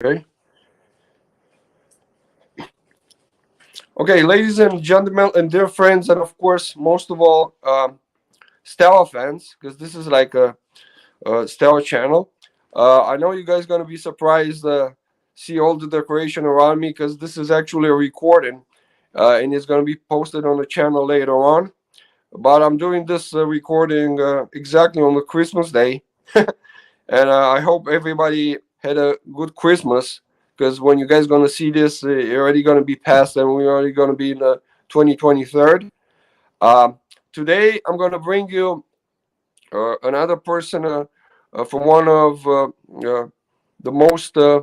Okay. Okay, ladies and gentlemen, and dear friends, and of course, most of all, Steaua fans, because this is like a Steaua channel. I know you guys gonna be surprised see all the decoration around me because this is actually a recording, and it's gonna be posted on the channel later on. But I'm doing this recording exactly on the Christmas day, and I hope everybody had a good Christmas. Because when you guys gonna see this, you're already gonna be past, and we're already gonna be in the 2023rd. Um, Today, I'm gonna bring you another person from one of the most uh,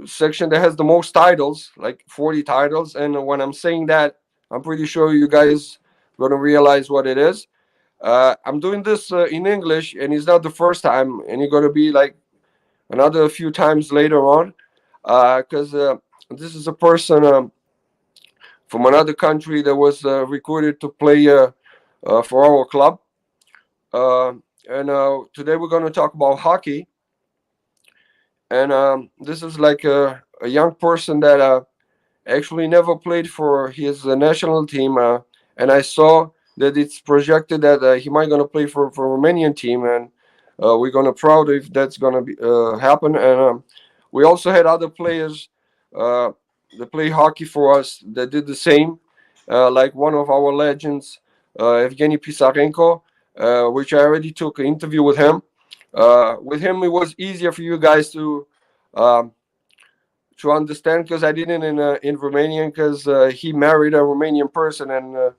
section that has the most titles, like 40 titles. And when I'm saying that, I'm pretty sure you guys gonna realize what it is. I'm doing this in English, and it's not the first time, and it's gonna be like another few times later on, because this is a person from another country that was recruited to play for our club. Uh, and Today we're going to talk about hockey. And this is like a young person that actually never played for his national team. And I saw that it's projected that he might going to play for Romanian team. And we're going to proud if that's going to be happen. And we also had other players that play hockey for us that did the same, like one of our legends, Evgeny Pisarenko, which I already took an interview with him. With him, it was easier for you guys um, to understand because I didn't in Romanian because he married a Romanian person, and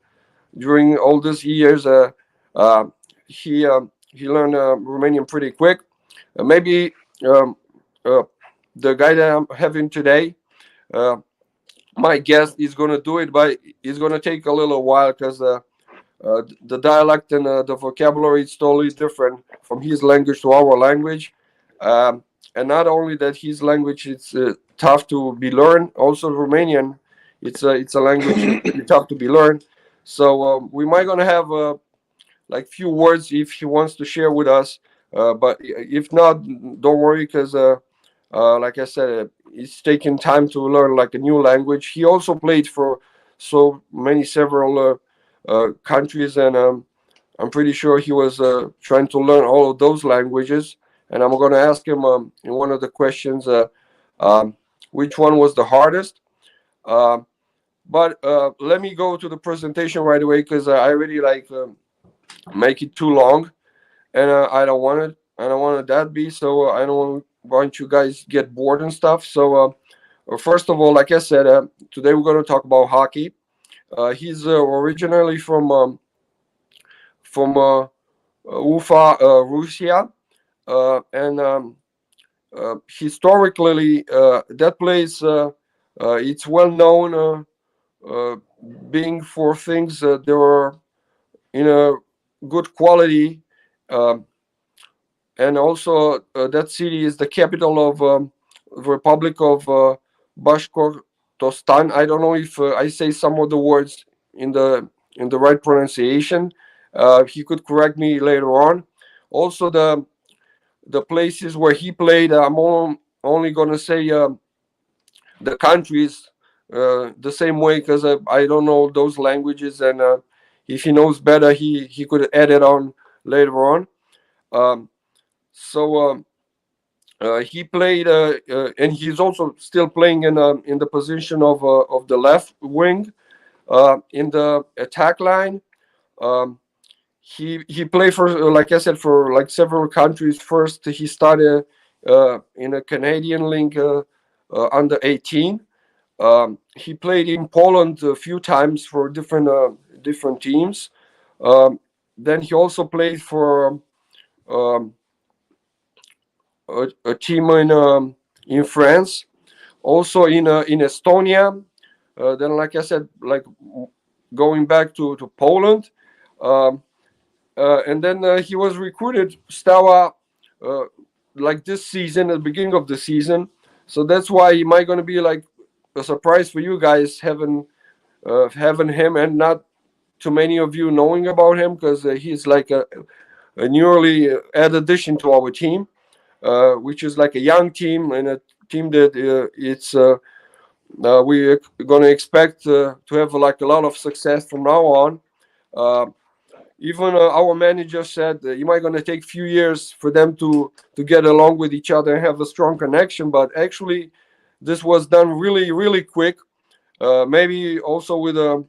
during all these years, uh, he learned Romanian pretty quick. Maybe um, uh, the guy that I'm having today, uh, my guest, is gonna do it, but it's gonna take a little while because the dialect and the vocabulary is totally different from his language to our language. Um, and not only that, his language it's tough to be learned. Also, Romanian, it's a language it's tough to be learned. So we might gonna have like few words if he wants to share with us. But if not, don't worry, because like I said, it's taking time to learn like a new language. He also played for so many several countries, and I'm pretty sure he was trying to learn all of those languages. And I'm going to ask him in one of the questions um, which one was the hardest. Um but let me go to the presentation right away because I really like make it too long, and I don't want it. I don't want it that be. So I don't want you guys get bored and stuff. So first of all, like I said, today we're going to talk about hockey. He's originally from Ufa, Russia, and historically, that place it's well known being for things that were in a good quality, um, and also that city is the capital of the Republic of Bashkortostan. I don't know if I say some of the words in the right pronunciation. He could correct me later on. Also, the places where he played, only gonna say the countries the same way because I don't know those languages, and if he knows better, he could add it on later on. Um, so he played, and he's also still playing in the position of the left wing in the attack line. Um, he played for, like I said, for like several countries. First, he started in a Canadian league under 18. He played in Poland a few times for different teams. Um, then he also played for um, a team in France, also in Estonia. Then, like I said, like going back to Poland, um, and then he was recruited Steaua uh, like this season, at the beginning of the season. So that's why he might going to be like a surprise for you guys having him, and not too many of you knowing about him because he's like a newly added addition to our team. which is like a young team and a team that we're going to expect to have like a lot of success from now on. Uh, Even our manager said it might going to take few years for them to get along with each other and have a strong connection. But actually, this was done really really quick. Maybe also with uh,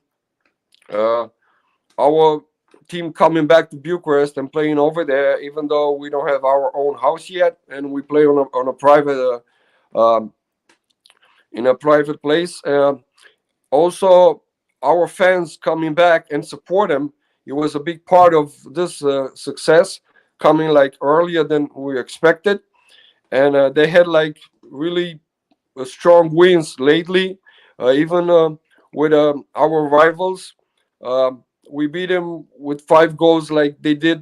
our team coming back to Bucharest and playing over there, even though we don't have our own house yet, and we play on a private in a private place. Also, our fans coming back and support them. It was a big part of this success, coming like earlier than we expected, and they had like really strong wins lately, even with our rivals. We beat them with 5 goals, like they did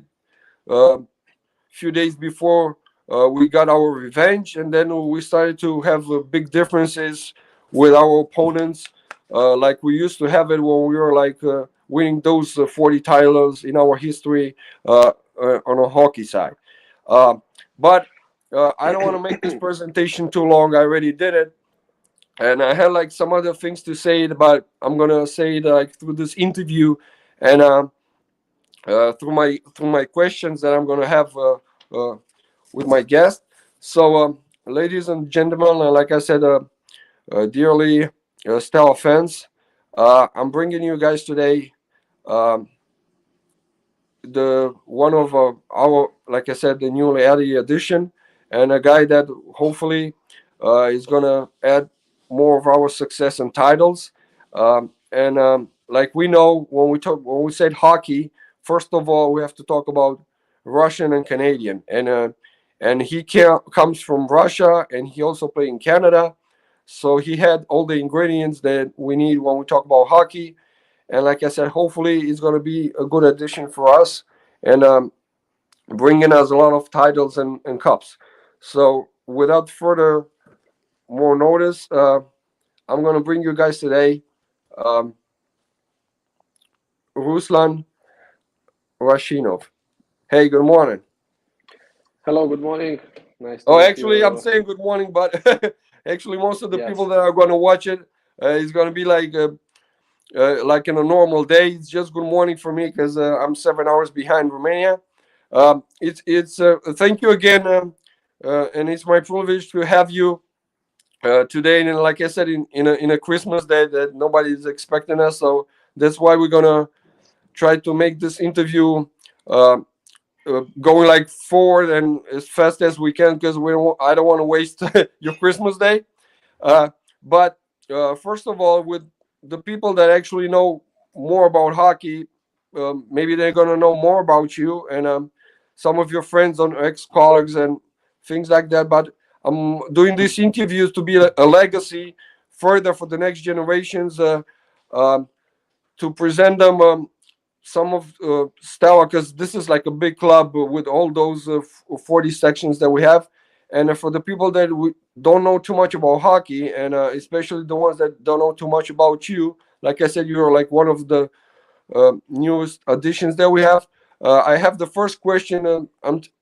few days before we got our revenge, and then we started to have big differences with our opponents, like we used to have it when we were like winning those 40 titles in our history on a hockey side. Uh, but I don't want to make this presentation too long. I already did it, and I had like some other things to say, but I'm gonna say it like through this interview and through my questions that I'm gonna have with my guest. So, ladies and gentlemen, like I said, dearly Steaua fans, I'm bringing you guys today um, the one of our, like I said, the newly added addition, and a guy that hopefully is gonna add more of our success and titles. And like we know, when we said hockey, first of all we have to talk about Russian and Canadian, and comes from Russia, and he also played in Canada, so he had all the ingredients that we need when we talk about hockey. And like I said, hopefully it's going to be a good addition for us and bringing us a lot of titles and cups. So without further more notice, I'm going to bring you guys today um, Ruslan Bashirov. Hey, good morning. Hello, good morning. Nice to Oh, meet actually, I'm you. saying good morning, but actually, most of the people Yes. that are going to watch it is going to be like in a normal day. It's just good morning for me because I'm 7 hours behind Romania. It's thank you again, and it's my privilege to have you today. And like I said, in a Christmas day that nobody is expecting us, so that's why we're gonna try to make this interview uh, going like forward and as fast as we can because I don't want to waste your Christmas day. Uh, but first of all, with the people that actually know more about hockey, maybe they're gonna know more about you and some of your friends on ex-colleagues and things like that. But I'm doing these interviews to be a legacy further for the next generations, um, to present them some of Steaua, because this is like a big club with all those 40 sections that we have. And for the people that we don't know too much about hockey, and especially the ones that don't know too much about you, like I said, you're like one of the newest additions that we have. I have the first question.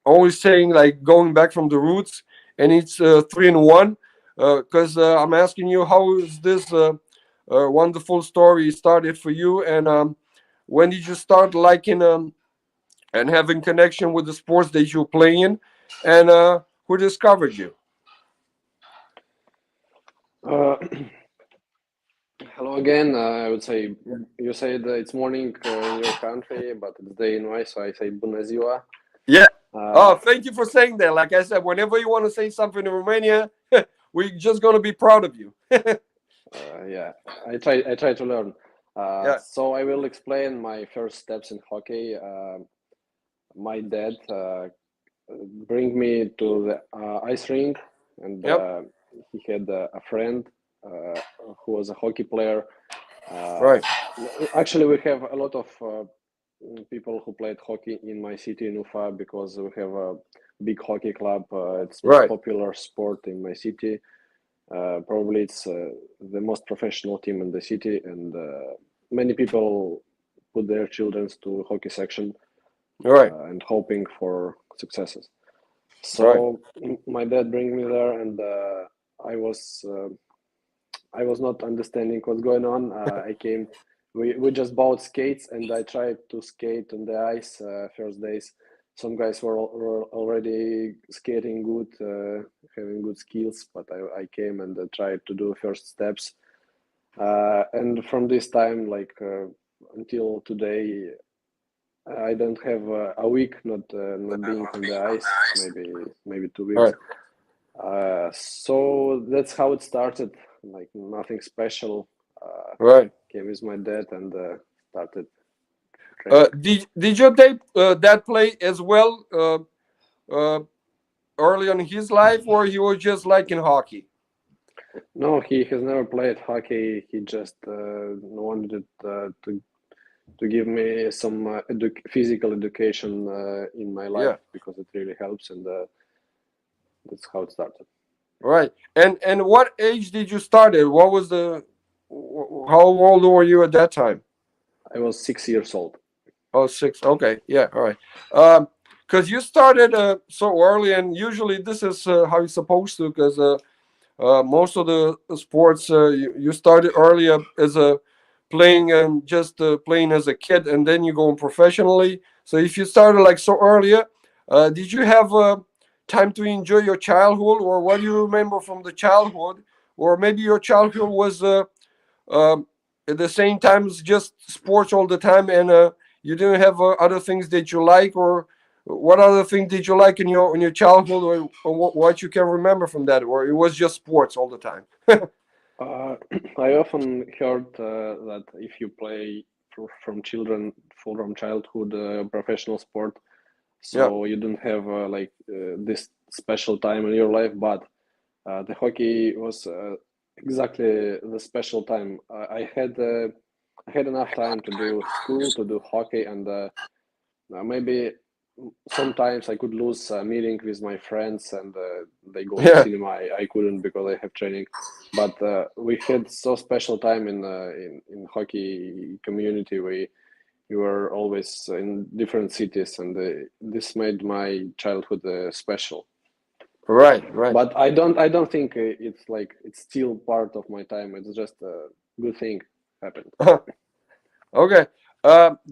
Always saying like going back from the roots, and it's 3-1, because I'm asking you how is this wonderful story started for you, and when did you start liking and having connection with the sports that you're playing, and who discovered you? Uh, Hello again. I would say Yeah. you said it's morning in your country, but it's day in my, so I say bună ziua. Yeah. Uh, Oh, thank you for saying that. Like I said, whenever you want to say something in Romania, we're just gonna be proud of you. yeah, I try to learn. Yeah. So I will explain my first steps in hockey. My dad bring me to the ice rink, and Yep. he had a friend uh, who was a hockey player. Uh, Right. Actually, we have a lot of people who played hockey in my city in Ufa because we have a big hockey club. It's most Right. popular sport in my city. Probably it's the most professional team in the city, and many people put their children to hockey section Right. and hoping for successes. Right. So my dad bring me there, and I was uh, I was not understanding what's going on. I came. We just bought skates, and I tried to skate on the ice first days. Some guys were already skating good, having good skills, but I came and tried to do first steps. And from this time, like until today, I don't have a week not being on the ice. Maybe 2 weeks. Right. So that's how it started. Like nothing special. Right. Came with my dad and started training. Did your dad play as well uh, early on in his life, or he was just like in hockey? No, he has never played hockey. He just wanted to give me some physical education in my life Yeah. because it really helps, and that's how it started. Right. And what age did you start it? What was how old were you at that time? I was 6 years old. Oh, six. Okay. Yeah. All right. Because you started so early, and usually this is how you're supposed to. Because most of the sports you started earlier as a playing and just playing as a kid, and then you go on professionally. So if you started like so earlier, did you have time to enjoy your childhood, or what do you remember from the childhood, or maybe your childhood was um, at the same time it's just sports all the time, and you didn't have other things that you like, or what other thing did you like in your childhood, or what you can remember from that, or it was just sports all the time? Uh, I often heard that if you play from children, from childhood, professional sport, Yeah. so you don't have this special time in your life. But the hockey was exactly the special time. I had enough time to do school, to do hockey, and maybe sometimes I could lose a meeting with my friends and they go to Yeah. cinema. I couldn't because I have training. But we had so special time in hockey community. We were always in different cities, and this made my childhood special. Right. Right. But I don't think it's like it's still part of my time. It's just a good thing happened. Okay.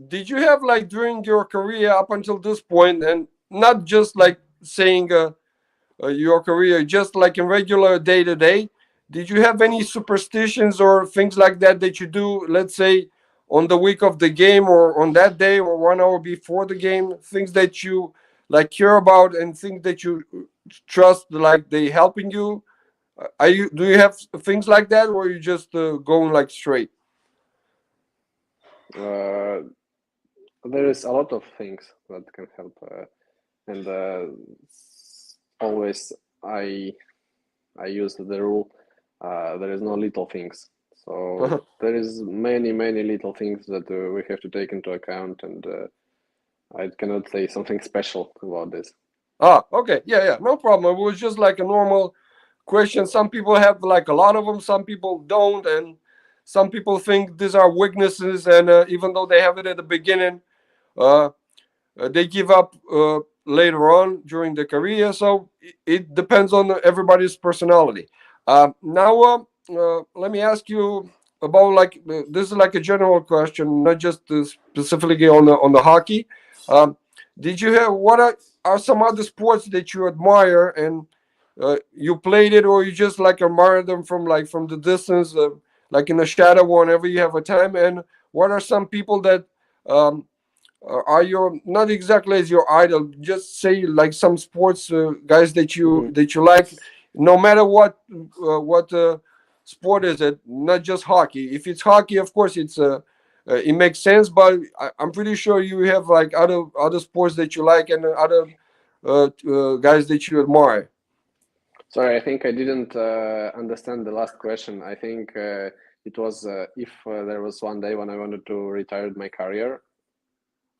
Did you have like during your career up until this point, and not just like saying your career, just like in regular day to day, did you have any superstitions or things like that that you do, let's say, on the week of the game or on that day or 1 hour before the game, things that you like care about and things that you trust, like they helping you? Are you do you have things like that, or you just going like straight? Uh, there is a lot of things that can help, and always I I use the rule. There is no little things. So there is many little things that we have to take into account, and I cannot say something special about this. Ah, okay. Yeah, yeah. No problem. It was just like a normal question. Some people have like a lot of them, some people don't. And some people think these are weaknesses. And even though they have it at the beginning, uh, they give up later on during the career. So it depends on everybody's personality. Now, let me ask you about like this is like a general question, not just specifically on the hockey. Um, did you have are some other sports that you admire and you played it, or you just like admire them from like from the distance, like in the shadow whenever you have a time? And what are some people that um, are your not exactly as your idol, just say like some sports guys Mhm. that you like, no matter what sport is it, not just hockey. If it's hockey, of course it makes sense, but I'm pretty sure you have like other sports that you like and other guys that you admire. Sorry, I think I didn't understand the last question. I think it was if there was one day when I wanted to retire my career.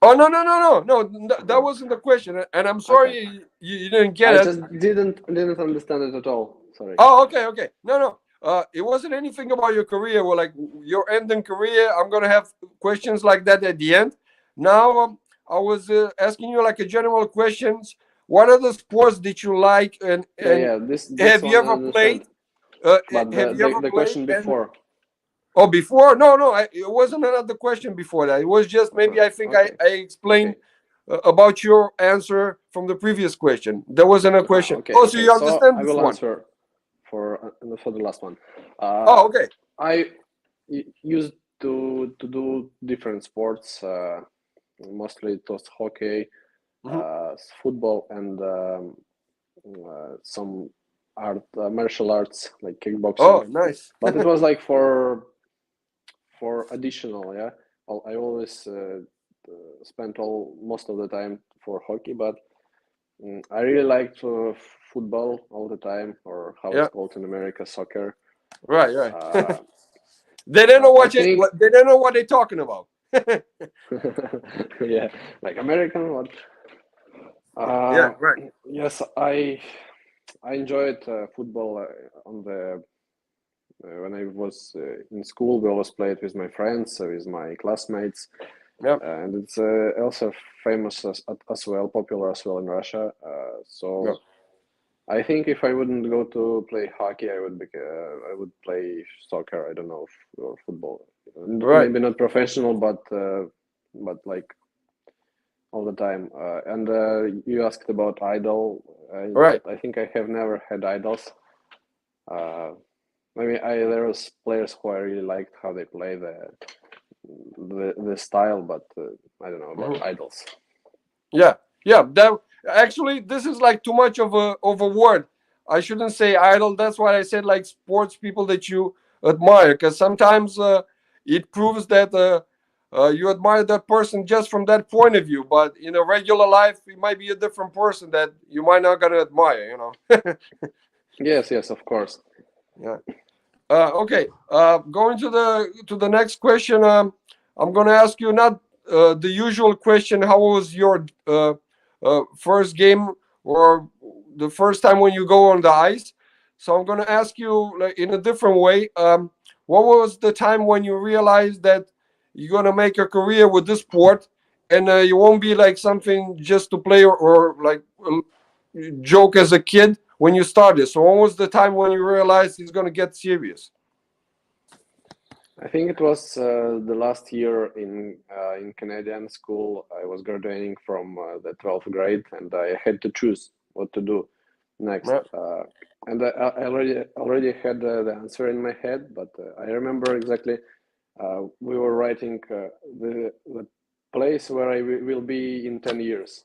Oh, no, that Oh, wasn't the question, and I'm okay. sorry you didn't get I it. just didn't understand it at all. Sorry. Oh, okay, okay. No. It wasn't anything about your career. Well, like your ending career. I'm gonna have questions like that at the end. Now, I was asking you like a general questions. what other sports did you like, and Yeah. This have you one I ever played? understand. But Have you ever the played? question And before. oh, before? No, no, it wasn't another question before that. It was just maybe I think Okay. I explained Okay. about your answer from the previous question. There wasn't a question. Okay. Oh, so Okay. you So understand I this will one? answer for the last one. Oh, Uh, okay. I used to do different sports. Mostly it was hockey, Hmm. football, and some martial arts like kickboxing. Oh, nice. But it was like for additional. Yeah, I always spent all most of the time for hockey, but I really liked football all the time, or how it's Yeah, called in America, soccer. right, right. Uh, They don't know I what think, they don't know what they're talking about. yeah, like American. What? Yeah, Uh, right. yes, I enjoyed football on the when I was in school. We always played with my friends, with my classmates, Yeah, and it's also famous as well, popular as well in Russia. yeah. So I think if I wouldn't go to play hockey, I would play soccer. I don't know, or football. Right, Maybe not professional, but like all the time. And you asked about idol. right. I think I have never had idols. Uh, Maybe there was players who I really liked how they play the style, but I don't know about Mhm. idols. Yeah, yeah. That actually, this is like too much of a word. I shouldn't say idol. That's why I said like sports people that you admire, because sometimes it proves that you admire that person just from that point of view. But in a regular life, it might be a different person that you might not gonna admire. Yes, yes, of course. Yeah. Okay. Going to the next question. I'm gonna ask you not the usual question. How was your first game or the first time when you go on the ice? So I'm gonna ask you like in a different way. What was the time when you realized that you're gonna make a career with this sport, and you won't be like something just to play or like joke as a kid when you started? So when was the time when you realized it's gonna get serious? I think it was the last year in Canadian school. I was graduating from the 12th grade, and I had to choose what to do next. Yeah. And I already had the answer in my head, but I remember exactly we were writing the place where will be in 10 years,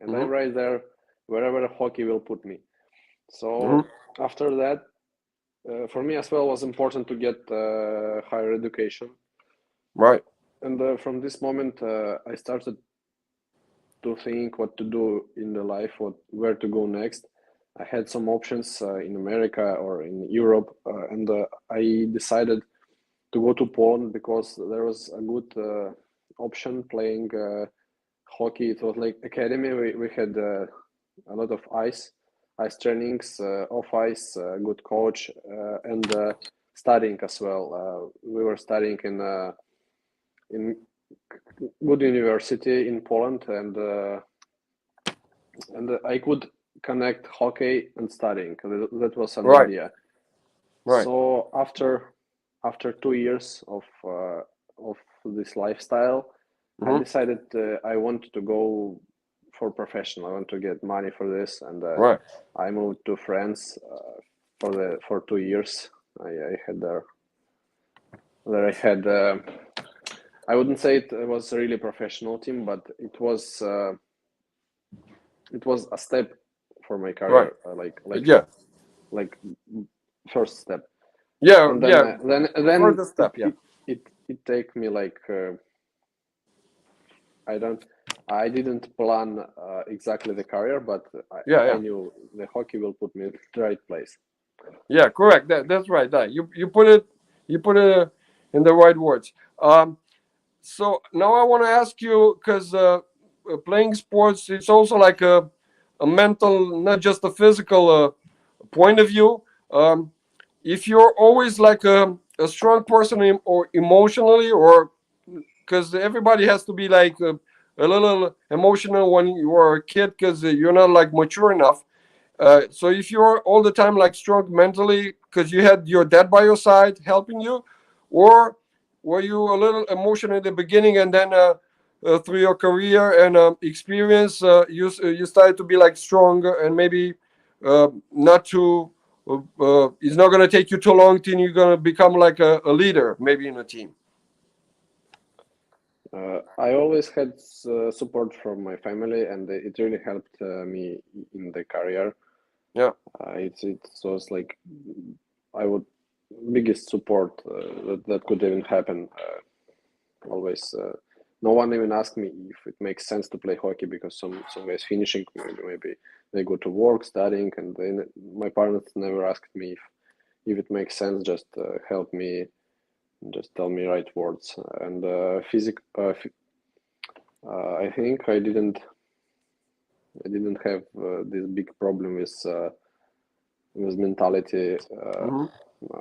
and I Hmm. write there wherever hockey will put me. Hmm. So after that, for me as well was important to get higher education, Right. and from this moment I started to think what to do in the life, where to go next. I had some options in America or in Europe, and I decided to go to Poland because there was a good option playing hockey. It was like academy. We had a lot of ice trainings, off ice, good coach, and studying as well. We were studying in good university in Poland, and I could connect hockey and studying. That was an Right. idea. Right. So after 2 years of this lifestyle, I Hmm. decided I want to go for professional. I want to get money for this, and Right. I moved to France for 2 years. I had there I had I wouldn't say it was a really professional team, but it was a step for my Right. career, Yeah. like first step. Yeah. And then Yeah. then Further step. Yeah. it take me like I don't I didn't plan exactly the career, but Yeah. I Yeah. knew the hockey will put me in the right place. Yeah. Correct. That's right. That you put it in the right words. So now I want to ask you because playing sports it's also like a mental, not just a physical point of view. If you're always like a strong person or emotionally, or because everybody has to be like a little emotional when you were a kid because you're not like mature enough. So if you're all the time like strong mentally because you had your dad by your side helping you, or were you a little emotional in the beginning and then through your career and experience, you started to be like stronger and maybe not too. It's not gonna take you too long till you're gonna become like a leader, maybe in a team. I always had support from my family, and it really helped me in the career. Yeah. It was like I would biggest support that could even happen. Always, no one even asked me if it makes sense to play hockey because some guys finishing maybe they go to work studying, and my parents never asked me if it makes sense. Just help me, just tell me right words and I think I didn't have this big problem with mentality. Hmm.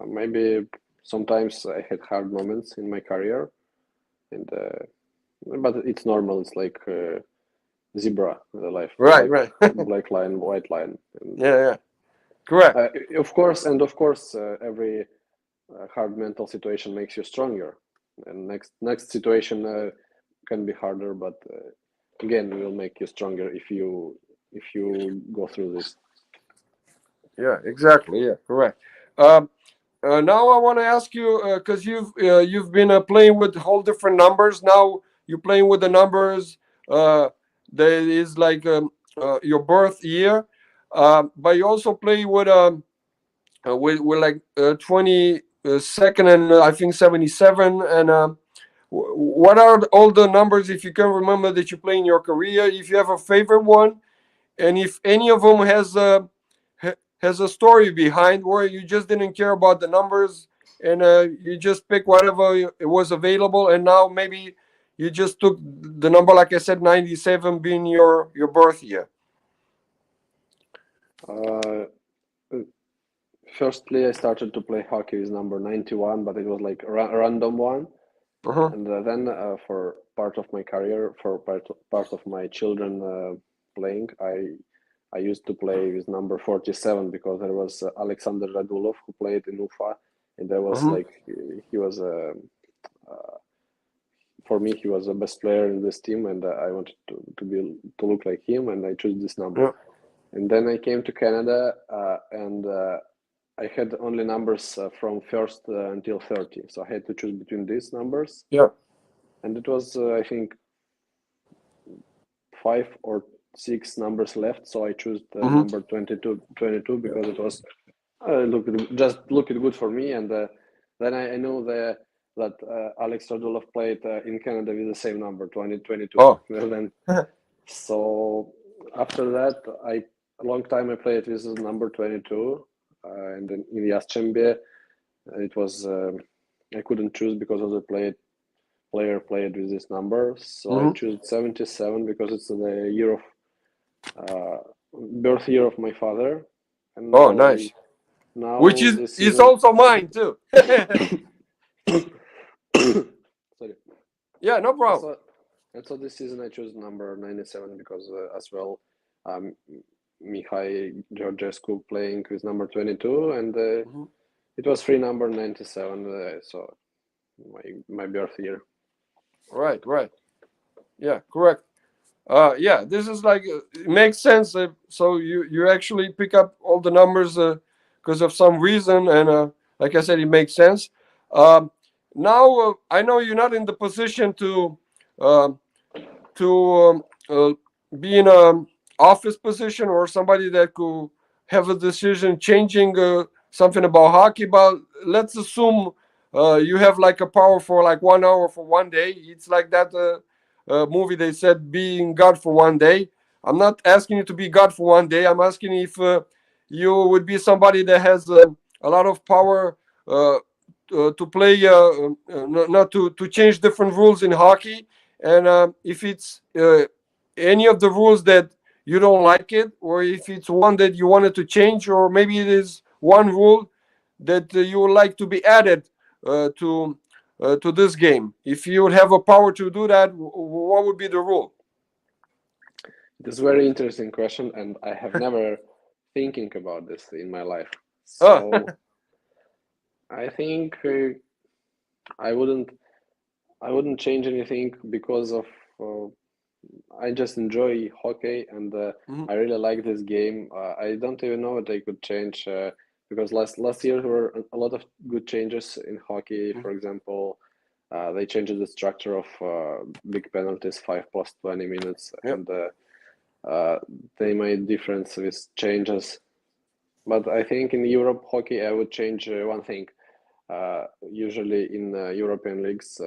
Maybe sometimes I had hard moments in my career, and but it's normal. It's like zebra life, Right. Right. black line, white line. And, Yeah. Yeah. Correct. of course, every hard mental situation makes you stronger, and next situation can be harder, but again, will make you stronger if you go through this. Yeah. Exactly. Yeah. Correct. Um, now I want to ask you because you've been playing with whole different numbers. Now you're playing with the numbers that is like your birth year, but you also play with like 22nd and I think 77. And what are all the numbers if you can remember that you play in your career? If you have a favorite one, and if any of them has a story behind where you just didn't care about the numbers and you just pick whatever it was available, and now maybe you just took the number like I said 97 being your birth year. Uh, Firstly, I started to play hockey with number 91, but it was like a random one. Uh-huh. And then for part of my career, for part of my children playing, I used to play with number 47 because there was Alexander Radulov who played in Ufa, and there was Uh-huh. like he was for me he was the best player in this team, and I wanted to look like him, and I chose this number. Yeah. And then I came to Canada, and I had only numbers from first until 30, so I had to choose between these numbers, Yeah. and it was I think 5 or 6 numbers left, so I chose the Hmm. number 22 because it was looked good for me, and then I know that Alex Radulov played in Canada with the same number 2022. Oh. Well then, so after that, a long time I played with number 22, and then in Yaschembe, it was I couldn't choose because of the player played with this number, so I Hmm. chose 77 because it's the year of uh, birth year of my father, and Oh, now nice. Which now is this is season. also mine too. Sorry. Yeah, no And problem. so, and so this season I chose number 97 because as well, um, Mihai Georgescu playing with number 22, and Hmm. it was free number 97. So my birth year. Right, right. Yeah, correct. Yeah, this is like it makes sense. So you actually pick up all the numbers because of some reason, and like I said, it makes sense. Um, Now I know you're not in the position um to be in a office position or somebody that could have a decision changing something about hockey. But let's assume you have like a power for like 1 hour for one day. It's like that movie they said being God for one day. I'm not asking you to be God for one day. I'm asking if you would be somebody that has a lot of power to play, not to change different rules in hockey. And if it's any of the rules that you don't like it, or if it's one that you wanted to change, or maybe it is one rule that you would like to be added to this game. If you would have a power to do that, what would be the rule? This is a very interesting question, and I have never thinking about this in my life. Oh, So I think I wouldn't I wouldn't change anything because of uh, I just enjoy hockey and mhm, I really like this game. I don't even know what I could change because last year there were a lot of good changes in hockey. mhm. For example, they changed the structure of big penalties, 5 plus 20 minutes, Yep. and they made difference with changes. But I think in Europe hockey, I would change one thing. Usually in European leagues,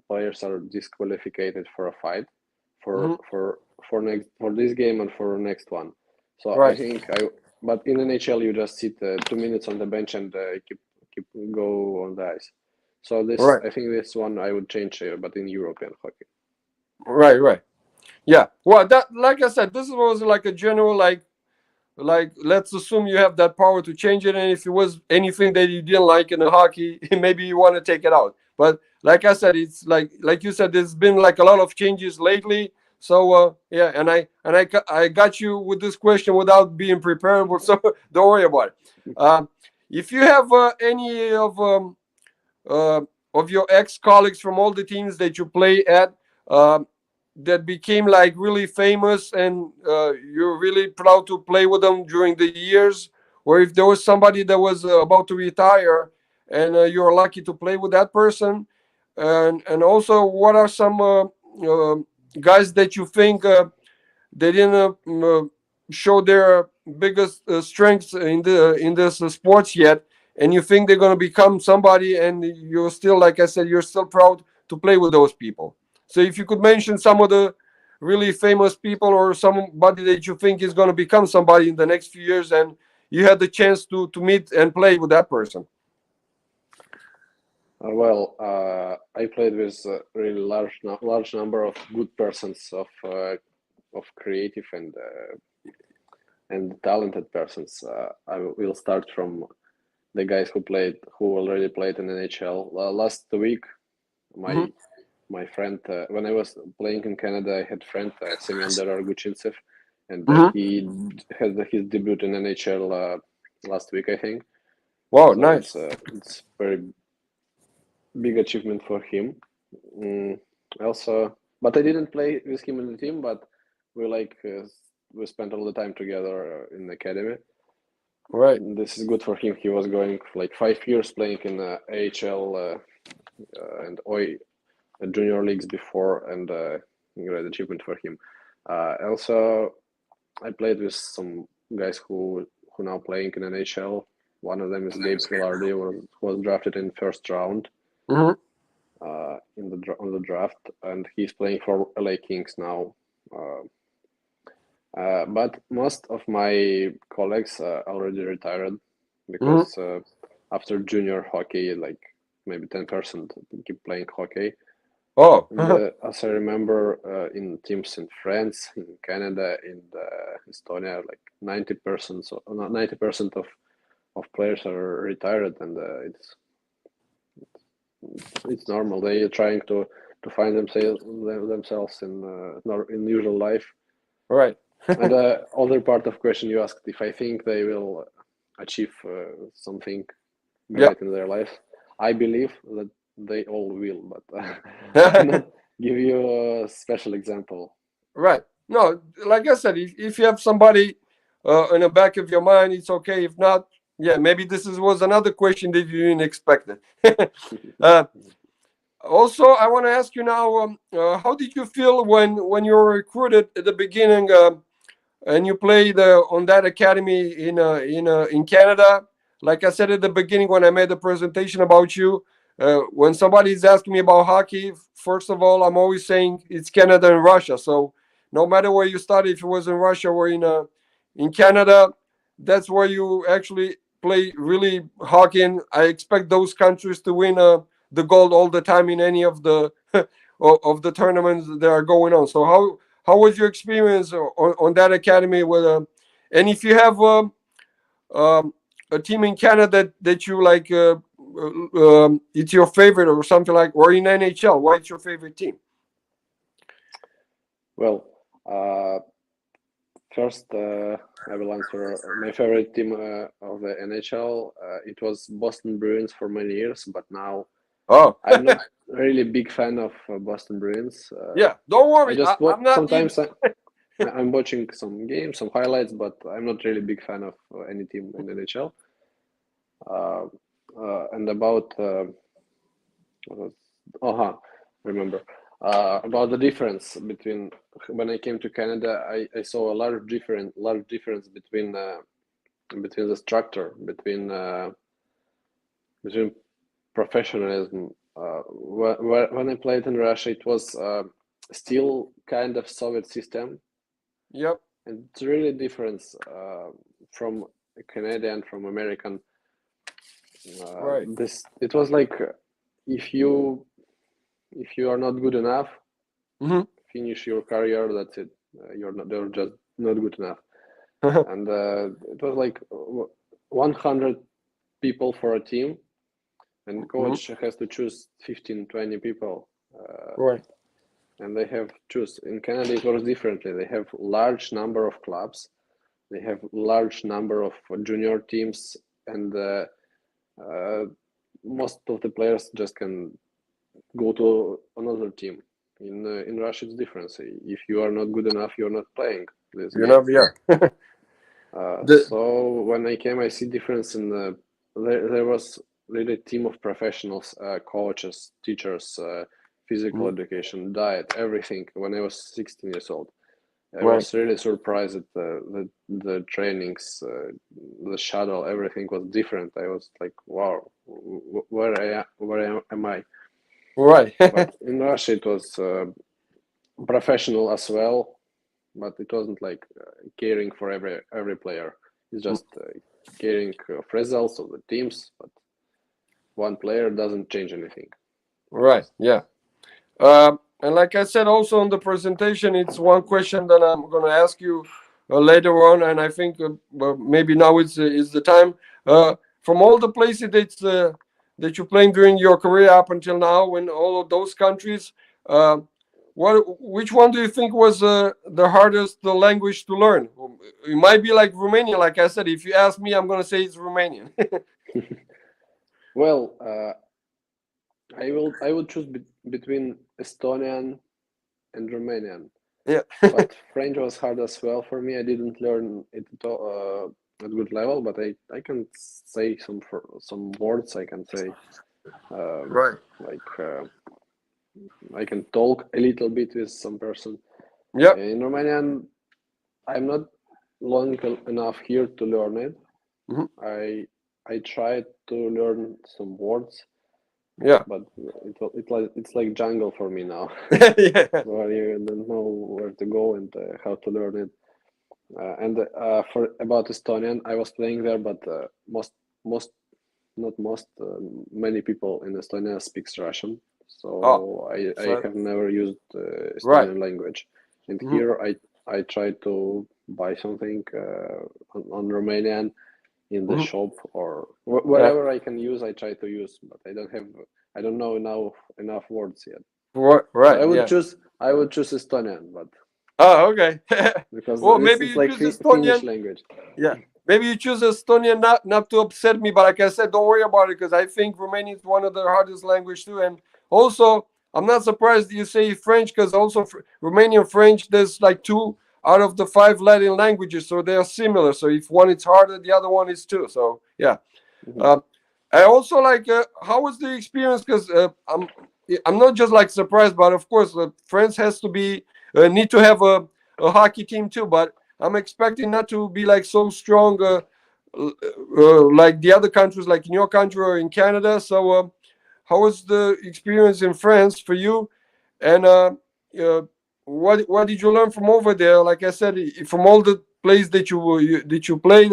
players are disqualified for a fight for Mhm. for for this game and for next one. So I Right. think I but in NHL you just sit 2 minutes on the bench and keep go on the ice. So this Right. I think this one I would change, but in European hockey. Right. Right. Yeah. Well, that, like I said, this was like a general, like let's assume you have that power to change it, and if it was anything that you didn't like in the hockey, maybe you want to take it out. But like I said, it's like you said, there's been like a lot of changes lately. So yeah, and I got you with this question without being prepared, so don't worry about it. If you have any uh, of your ex colleagues from all the teams that you play at, uh, that became like really famous, and you're really proud to play with them during the years, or if there was somebody that was about to retire and you're lucky to play with that person, and also what are some guys that you think they didn't show their biggest strengths in this sports yet, and you think they're going to become somebody, and you're still, like I said, you're still proud to play with those people. So if you could mention some of the really famous people, or somebody that you think is going to become somebody in the next few years, and you had the chance to meet and play with that person. I played with a really large number of good persons of creative and talented persons. I will start from the guys who already played in NHL. Last week, Hmm. my my friend when I was playing in Canada, I had friend Semyon Deraguchintsev, and Hmm. he had his debut in NHL last week, I think. Wow, So nice. it's very big achievement for him. Mm, Also, but I didn't play with him in the team, but we we spent all the time together in the academy. Right. This is good for him. He was going like 5 years playing in AHL and junior leagues before, and great achievement for him. Also, I played with some guys who now playing in NHL. One of them is Gabe Filardi, who was drafted in first round Hmm. on the draft, and he's playing for LA Kings now. Uh, but most of my colleagues already retired Hmm. because after junior hockey, like maybe 10% keep playing hockey. Oh. And as I remember, in teams in France, in Canada, in Estonia, like 90%, so 90% of players are retired, and it's normal. They are trying to find themselves in usual life. Right. And other part of question you asked if I think they will achieve something Yeah. great in their life. I believe that they all will, but I cannot give you a special example. Right. No, like I said, if you have somebody in the back of your mind, it's okay. If not, yeah, maybe was another question that you didn't expect it. uh, Also, I want to ask you now, how did you feel when you were recruited at the beginning, and you played on that academy in Canada? Like I said at the beginning when I made the presentation about you, when somebody is asking me about hockey, first of all, I'm always saying it's Canada and Russia. So no matter where you started, if it was in Russia or in Canada, that's where you actually play really hockey. And I expect those countries to win the gold all the time in any of the of the tournaments that are going on. So how was your experience on that academy with and if you have um, a team in Canada that you like, it's your favorite or something like, or in NHL, what's your favorite team? Well, uh, First, I will answer my favorite team of the NHL. It was Boston Bruins for many years, but now Oh, I'm not really big fan of Boston Bruins. yeah. Don't I worry. just watch I'm not either. sometimes. I'm watching some games, some highlights, but I'm not really big fan of any team in the NHL. Uh, and about what was, remember about the difference between when I came to Canada, I saw a large difference between the structure between professionalism. When I played in Russia, it was still kind of Soviet system, Yep. and it's really different from Canadian, from American. Right. This it was like if you are not good enough, Hmm. finish your career. That's it. You're just not good enough. And it was like 100 people for a team, and coach has to choose 15, 20 people. Right. And they have choose. In Canada, it works differently. They have large number of clubs. They have large number of junior teams, and most of the players just can go to another team. In Russia, it's different. So if you are not good enough, you're not playing this You're game. not. Yeah. The. So when I came, I see difference in the there was really a team of professionals, coaches, teachers, physical Mhm. education, diet, everything. When I was 16 years old, I Right. was really surprised at the trainings, the shuttle, everything was different. I was like, wow, where am I? Right. But in Russia, it was professional as well, but it wasn't like caring for every player. It's just caring of results of the teams, but one player doesn't change anything. Right. Yeah. And like I said, also on the presentation, it's one question that I'm going to ask you later on, and I think well, maybe now is the time. From all the places that you're playing during your career up until now, in all of those countries, uh, which one do you think was the hardest language to learn? It might be like Romanian. Like I said, if you ask me, I'm going to say it's Romanian. Well, I would choose between Estonian and Romanian, Yeah. but French was hard as well for me. I didn't learn it at good level, but I can say some words. I can say Right. like I can talk a little bit with some person. Yep. In Romanian, I'm not long enough here to learn it. Hmm. I tried to learn some words, Yeah. but it's like jungle for me now, Yeah. where you don't know where to go and how to learn it. And for about Estonian, I was playing there, but most not most many people in Estonia speaks Russian, Oh, so I so have never used right. Estonian language. And Hmm. here I try to buy something on Romanian in the Hmm. shop or Yeah. wherever I can use. I try to use, but I don't know enough words yet. Right. So Right. Yeah. I would choose Estonian, but Oh, okay. because Well, this maybe is you like choose Finnish Estonian. language. Yeah. Maybe you choose Estonian not to upset me, but like I said, don't worry about it because I think Romanian is one of the hardest language too. And also, I'm not surprised you say French because also Romanian French, there's like two out of the five Latin languages, so they are similar. So if one is harder, the other one is too. So yeah. Mhm. Uh, I also like how was the experience because I'm not just like surprised, but of course France has to be need to have a hockey team too. But I'm expecting not to be like so strong like the other countries, like in your country or in Canada. So how was the experience in France for you? And uh, what did you learn from over there? Like I said, from all the plays that you played,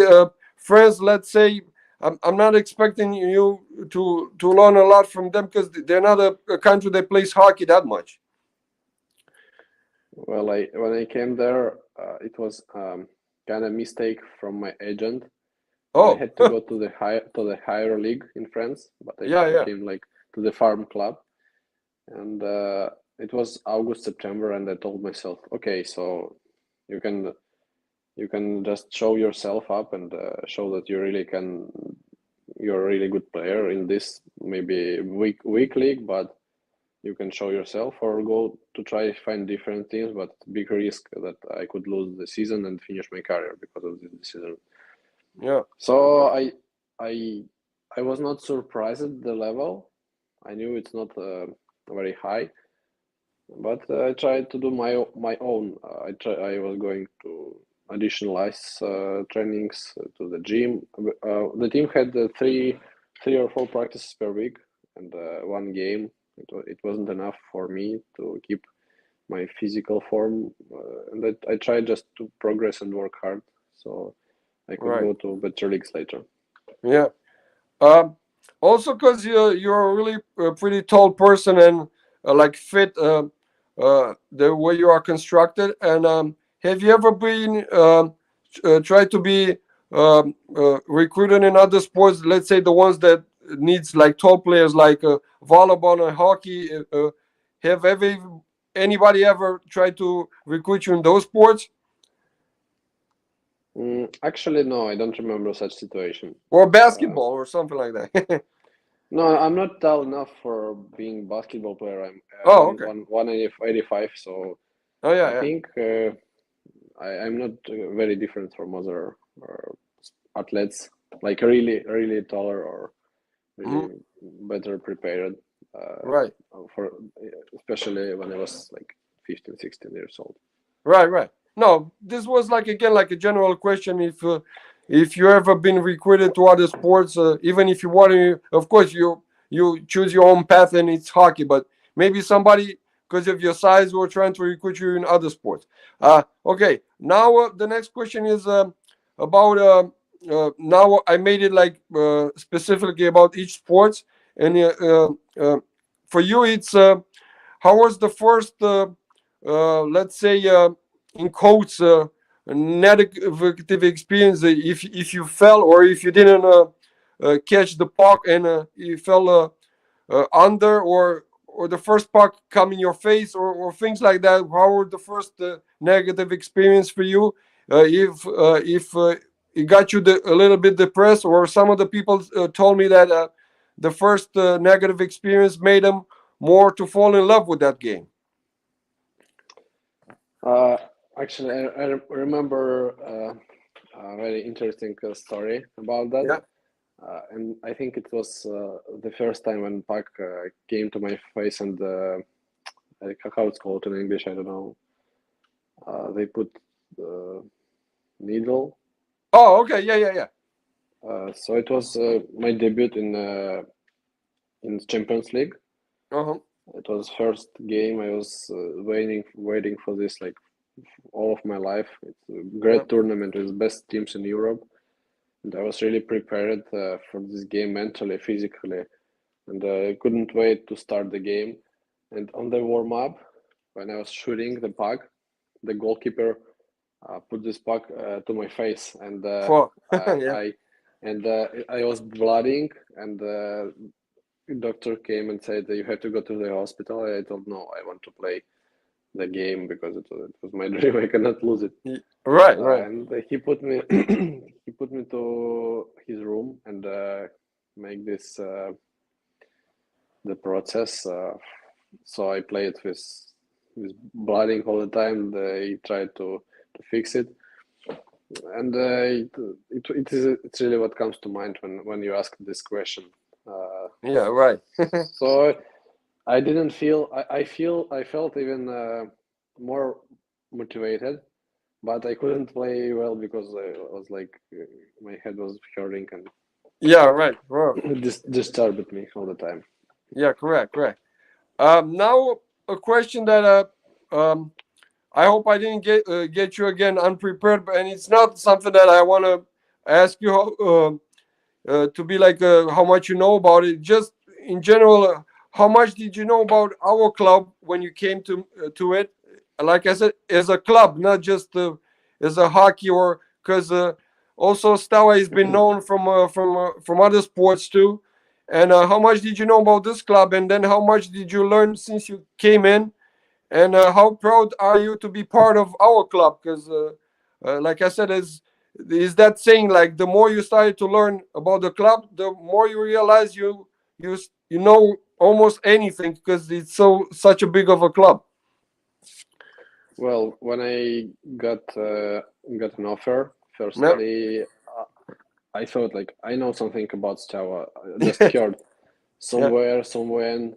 France, let's say I'm not expecting you to learn a lot from them because they're not a country that plays hockey that much. Well, I when I came there, it was kind of mistake from my agent. I Oh, had to go to the higher league in France, but yeah, I yeah. came like to the farm club, and it was August September, and I told myself, okay, so you can you can just show yourself up and show that you really can. You're a really good player in this maybe weak league, but you can show yourself or go to try find different teams. But big risk that I could lose the season and finish my career because of this decision. Yeah. So I I was not surprised at the level. I knew it's not very high, but I tried to do my own. I was going to additional ice trainings to the gym. The team had three or four practices per week and one game. It wasn't enough for me to keep my physical form, and I tried just to progress and work hard, so I could Right. go to better leagues later. Yeah. Um, Also, because you're a really pretty tall person and like fit the way you are constructed. And have you ever been tried to be recruited in other sports? Let's say the ones that needs like tall players, like volleyball and hockey. Have ever anybody ever tried to recruit you in those sports Actually, no, I don't remember such situation. or Uh, basketball or something like that? no, I'm not tall enough for being basketball player. I'm Oh, okay. 185, so Oh, yeah, I yeah. think I'm not very different from other athletes, like really taller or Mhm. really better prepared uh, Right. for especially when I was like 15, 16 years old. Right, right. No, this was like again like a general question. If you ever been recruited to other sports, even if you want to, of course you choose your own path and it's hockey. But maybe somebody because of your size were trying to recruit you in other sports. Okay. Now the next question is about now I made it like specifically about each sports and for you it's how was the first let's say in quotes negative experience if you fell or if you didn't catch the puck and you fell under or the first puck come in your face or things like that. How were the first negative experience for you? If it got you a little bit depressed, or some of the people told me that the first negative experience made them more to fall in love with that game. Uh, Actually, I remember a very interesting story about that. Yeah. And I think it was the first time when puck came to my face and how it's called in English, I don't know. They put needle. Oh, okay. Yeah, yeah, yeah. So it was my debut in Champions League. Uh-huh. It was first game. I was waiting for this like all of my life. It's a Yeah. great tournament with best teams in Europe, and I was really prepared for this game mentally, physically, and I couldn't wait to start the game. And on the warm up, when I was shooting the puck, the goalkeeper put this puck to my face, and Fuck. I, Yeah. I and I was bleeding, and doctor came and said that you have to go to the hospital. I told no, I want to play the game because it was my dream. I cannot lose it. Right, right. And he put me he put me to his room and make this the process. So I played with bleeding all the time. They tried to fix it, and it's really what comes to mind when you ask this question. Yeah, right. So I didn't feel I felt even more motivated, but I couldn't play well because I was like my head was hurting and Yeah, right. Bro. it disturbed me all the time. Yeah, correct, correct. Now a question that I hope I didn't get you again unprepared, but and it's not something that I want to ask you to be like how much you know about it. Just in general, how much did you know about our club when you came to it? Like I said, as a club, not just as a hockey or because also Steaua has been known from other sports too. And how much did you know about this club? And then how much did you learn since you came in? And how proud are you to be part of our club? Because like I said, is that saying, like the more you started to learn about the club, the more you realize you know almost anything because it's such a big of a club. Well, when I got an offer, Yeah, firstly, I thought like I know something about Steaua. I just heard yeah, somewhere, somewhen,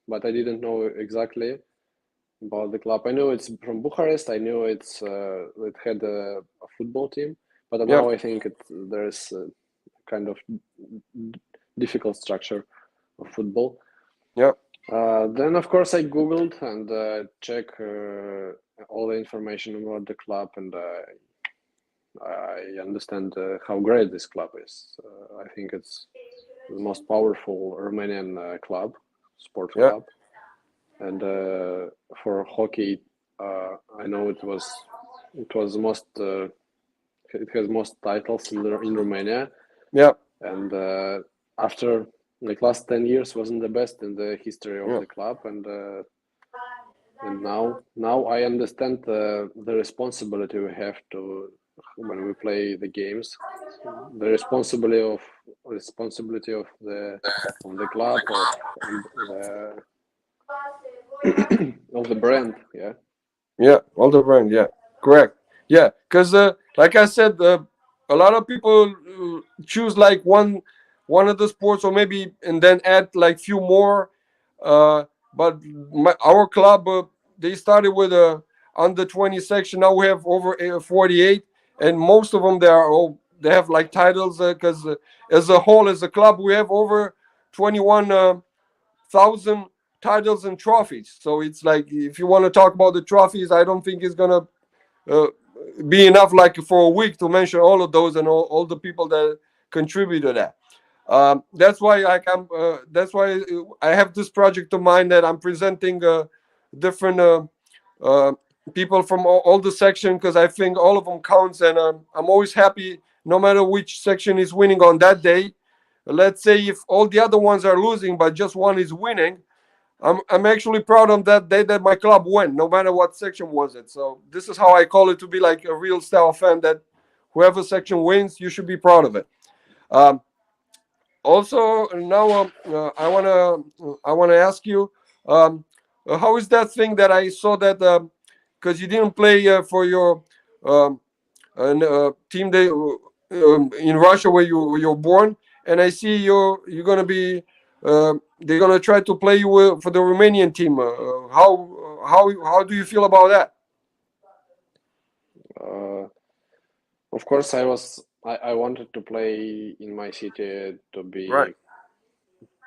but I didn't know exactly about the club. I knew it's from Bucharest. I knew it had a football team, but yeah, now I think there's a kind of difficult structure of football. yeah, Then, of course, I Googled and check all the information about the club, and I understand how great this club is. I think it's the most powerful Romanian sport yeah, club, and for hockey, I know it was most it has most titles in Romania, yeah, and after like last 10 years wasn't the best in the history of yeah. the club, and now I understand the responsibility we have to when we play the games, the responsibility of the club and the of the brand. Yeah. Yeah, older brand. Yeah, correct. Yeah, because like I said, a lot of people choose like one of the sports, or maybe and then add like few more. But our club, they started with a under 20 section. Now we have over 48, and most of them they have like titles because as a whole, as a club, we have over 21. 1,000 titles and trophies. So it's like if you want to talk about the trophies, I don't think it's gonna uh, be enough like for a week to mention all of those and all the people that contribute to that. That's why that's why I have this project of mine that I'm presenting different uh, people from all the section because I think all of them counts, and I'm always happy no matter which section is winning on that day. Let's say if all the other ones are losing but just one is winning, I'm actually proud of that day that my club won, no matter what section was it. So this is how I call it, to be like a real style fan, that whoever section wins, you should be proud of it. Um, Also, now I wanna ask you, how is that thing that I saw that because you didn't play for your um, team in Russia where you're born, and I see you're gonna be they're gonna try to play you for the Romanian team. How do you feel about that? Uh, of course, I wanted to play in my city to Right. be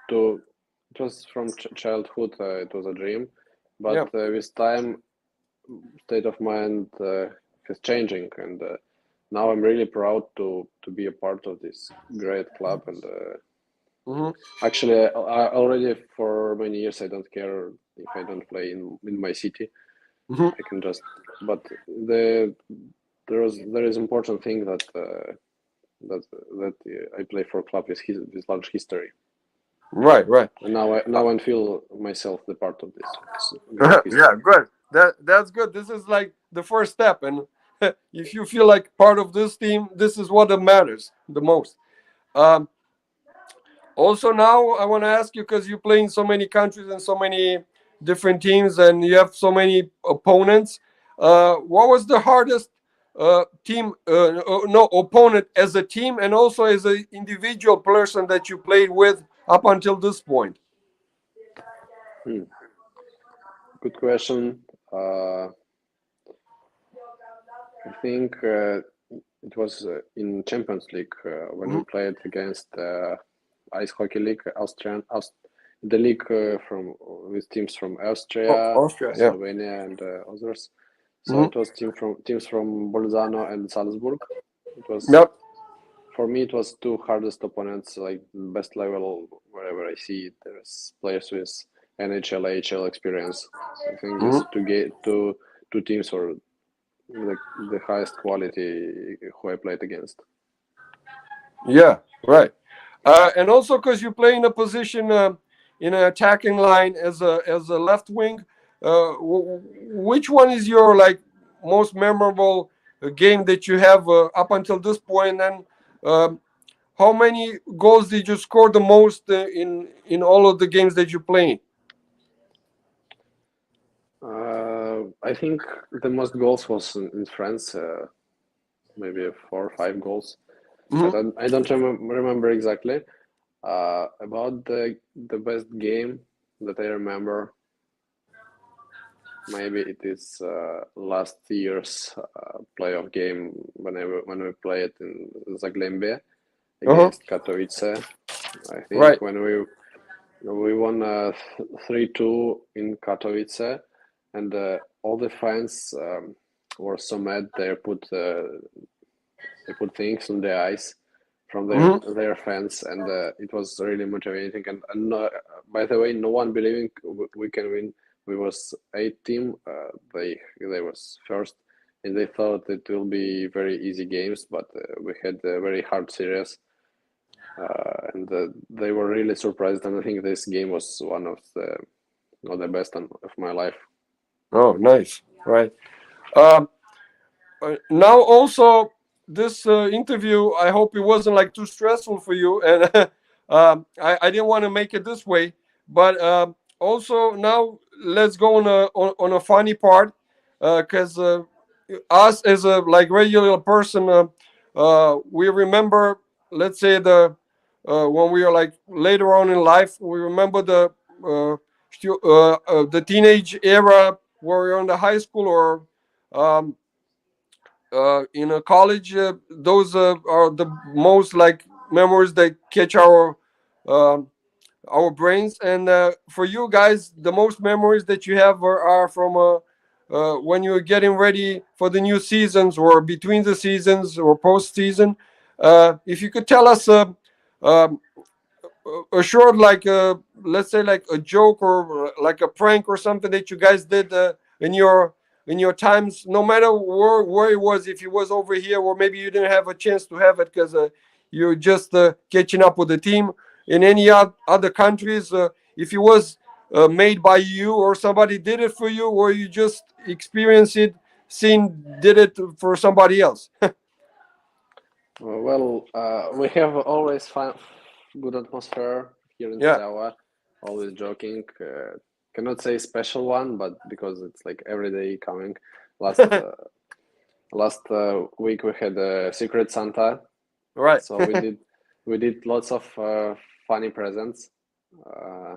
to it was from childhood. It was a dream, but Yeah. with time, state of mind is changing, and now I'm really proud to be a part of this great club. And Hmm. actually, I already for many years I don't care if I don't play in my city. Hmm. I can just, but there is important thing that I play for a club with large history, Right. Right. and now I feel myself the part of this great Yeah. history. Good. That's good. This is like the first step, and if you feel like part of this team, this is what matters the most. Um, Also, now I want to ask you, because you play in so many countries and so many different teams, and you have so many opponents. What was the hardest no, opponent as a team, and also as an individual person that you played with up until this point? Hmm. Good question. I think it was in Champions League when we Hmm. played against Ice Hockey League, the league from with teams from Oh, Austria, Austria, yeah. Slovenia, and others. So Hmm. it was teams from Bolzano and Salzburg. It was Yep. for me. It was two hardest opponents, like best level wherever I see it. There's players with NHL, AHL experience. I think Hmm. these two teams were the highest quality who I played against. Yeah, right. And also because you play in a position in an attacking line as a left wing. Which one is your like most memorable game that you have up until this point, and um, how many goals did you score the most in all of the games that you play? I think the most goals was in France, maybe 4 or 5 goals. Hmm. I don't remember exactly. About the best game that I remember, maybe it is last year's playoff game when we played in Zagłębie Uh-huh. against Katowice. I Right. think when we won 3-2 in Katowice, and all the fans were so mad they put things on the ice from Hmm. their fans, and it was really motivating. And by the way, no one believing we can win. We was 8 team. They was first, and they thought it will be very easy games, but we had a very hard series, and they were really surprised. And I think this game was one of the best of my life. Oh, nice. Right. Um, Now also this interview, I hope it wasn't like too stressful for you, and I didn't want to make it this way, but also now let's go on a funny part, because us as a like regular person, we remember, let's say the when we are like later on in life, we remember the teenage era where we're in the high school or um, in a college. Those are the most like memories that catch um, our brains. And for you guys, the most memories that you have are from when you're getting ready for the new seasons or between the seasons or post season. If you could tell us um, a short like let's say like a joke or like a prank or something that you guys did in your times, no matter where it was, if it was over here or maybe you didn't have a chance to have it because you're just catching up with the team in any other countries, if it was made by you or somebody did it for you or you just experience it, seen did it for somebody else. Well, we have always fun, good atmosphere here in Yeah. Steaua. Always joking. Cannot say special one, but because it's like every day coming. Last last week we had a Secret Santa, Right. so we did lots of funny presents, uh,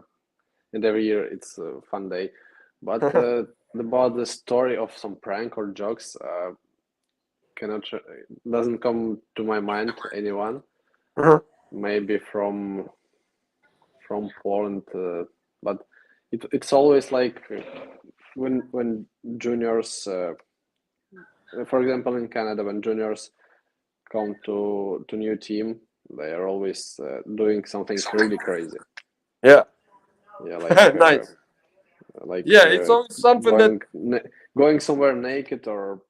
and every year it's a fun day. But about the story of some prank or jokes, cannot doesn't come to my mind anyone. Uh-huh. Maybe from Poland, but it's always like when juniors, for example, in Canada, when juniors come to new team, they are always doing something really crazy. Yeah. Yeah, Nice. like Yeah, it's always something that going somewhere naked or